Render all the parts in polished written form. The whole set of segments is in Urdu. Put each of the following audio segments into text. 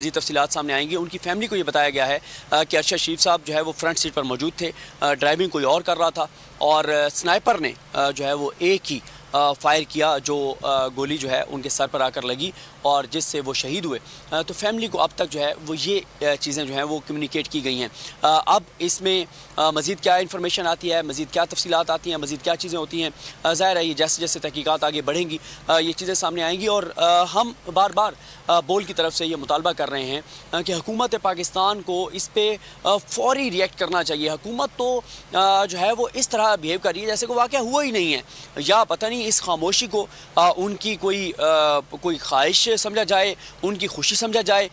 مزید تفصیلات سامنے آئیں گی۔ ان کی فیملی کو یہ بتایا گیا ہے کہ ارشد شریف صاحب جو ہے وہ فرنٹ سیٹ پر موجود تھے، ڈرائیونگ کوئی اور کر رہا تھا اور سنائپر نے جو ہے وہ ایک ہی فائر کیا جو گولی جو ہے ان کے سر پر آ کر لگی اور جس سے وہ شہید ہوئے۔ تو فیملی کو اب تک جو ہے وہ یہ چیزیں جو ہیں وہ کمیونیکیٹ کی گئی ہیں۔ اب اس میں مزید کیا انفارمیشن آتی ہے، مزید کیا تفصیلات آتی ہیں، مزید کیا چیزیں ہوتی ہیں، ظاہر ہے یہ جیسے جیسے تحقیقات آگے بڑھیں گی یہ چیزیں سامنے آئیں گی۔ اور ہم بار بار بول کی طرف سے یہ مطالبہ کر رہے ہیں کہ حکومت پاکستان کو اس پہ فوری ریئیکٹ کرنا چاہیے۔ حکومت تو جو ہے وہ اس طرح بیہیو کر رہی ہے جیسے کہ واقعہ ہوا ہی نہیں ہے، یا پتہ نہیں اس خاموشی کو ان کی کوئی خواہش سمجھا جائے، ان کی خوشی سمجھا جائے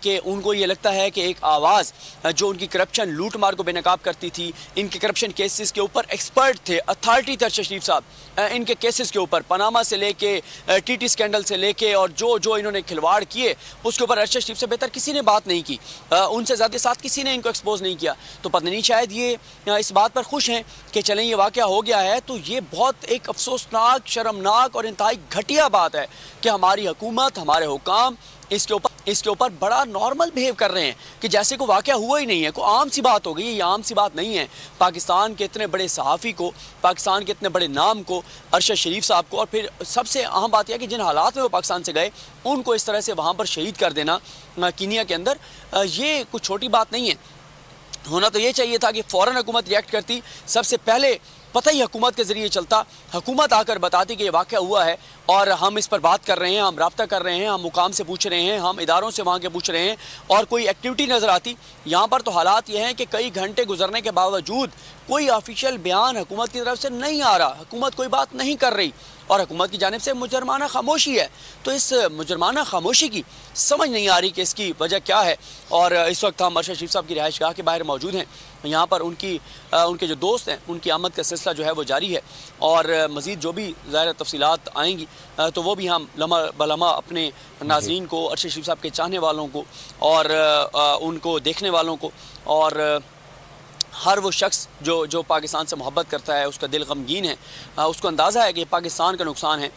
کہ ان کو یہ لگتا ہے کہ ایک آواز جو ان کی کرپشن لوٹ مار کو بے نقاب کرتی تھی، ان کے کرپشن کیسز کے اوپر ایکسپرٹ تھے، اتھارٹی تھے ارشد شریف صاحب ان کے کیسز کے اوپر، پاناما سے لے کے ٹی ٹی اسکینڈل سے لے کے اور جو انہوں نے کھلواڑ کیے اس کے اوپر ارشد شریف سے بہتر کسی نے بات نہیں کی، ان سے زیادہ ساتھ کسی نے ان کو ایکسپوز نہیں کیا۔ تو پتہ نہیں شاید یہ اس بات پر خوش ہیں کہ چلیں یہ واقعہ ہو گیا ہے، تو یہ بہت ایک افسوسناک، شرمناک اور انتہائی گھٹیا بات ہے کہ ہماری حکومت، ہمارے حکام اس کے اوپر بڑا نارمل بیہیو کر رہے ہیں کہ جیسے کوئی واقعہ ہوا ہی نہیں ہے، کوئی عام سی بات ہو گئی ہے۔ یہ عام سی بات نہیں ہے۔ پاکستان کے اتنے بڑے صحافی کو، پاکستان کے اتنے بڑے نام کو، ارشد شریف صاحب کو، اور پھر سب سے اہم بات یہ ہے کہ جن حالات میں وہ پاکستان سے گئے ان کو اس طرح سے وہاں پر شہید کر دینا کینیا کے اندر، یہ کوئی چھوٹی بات نہیں ہے۔ ہونا تو یہ چاہیے تھا کہ فوراً حکومت ریئیکٹ کرتی، سب سے پہلے پتہ ہی حکومت کے ذریعے چلتا، حکومت آ کر بتاتی کہ یہ واقعہ ہوا ہے اور ہم اس پر بات کر رہے ہیں، ہم رابطہ کر رہے ہیں، ہم حکام سے پوچھ رہے ہیں، ہم اداروں سے وہاں کے پوچھ رہے ہیں، اور کوئی ایکٹیویٹی نظر آتی۔ یہاں پر تو حالات یہ ہیں کہ کئی گھنٹے گزرنے کے باوجود کوئی آفیشیل بیان حکومت کی طرف سے نہیں آ رہا، حکومت کوئی بات نہیں کر رہی اور حکومت کی جانب سے مجرمانہ خاموشی ہے۔ تو اس مجرمانہ خاموشی کی سمجھ نہیں آ رہی کہ اس کی وجہ کیا ہے۔ اور اس وقت ہم ارشد شریف صاحب کی رہائش گاہ کے باہر موجود ہیں، یہاں پر ان کے جو دوست ہیں ان کی آمد کا سلسلہ جو ہے وہ جاری ہے، اور مزید جو بھی ظاہر تفصیلات آئیں گی تو وہ بھی ہم لمحہ بلمحہ اپنے ناظرین کو، ارشد شریف صاحب کے چاہنے والوں کو اور ان کو دیکھنے والوں کو، اور ہر وہ شخص جو پاکستان سے محبت کرتا ہے، اس کا دل غمگین ہے، اس کو اندازہ ہے کہ پاکستان کا نقصان ہے۔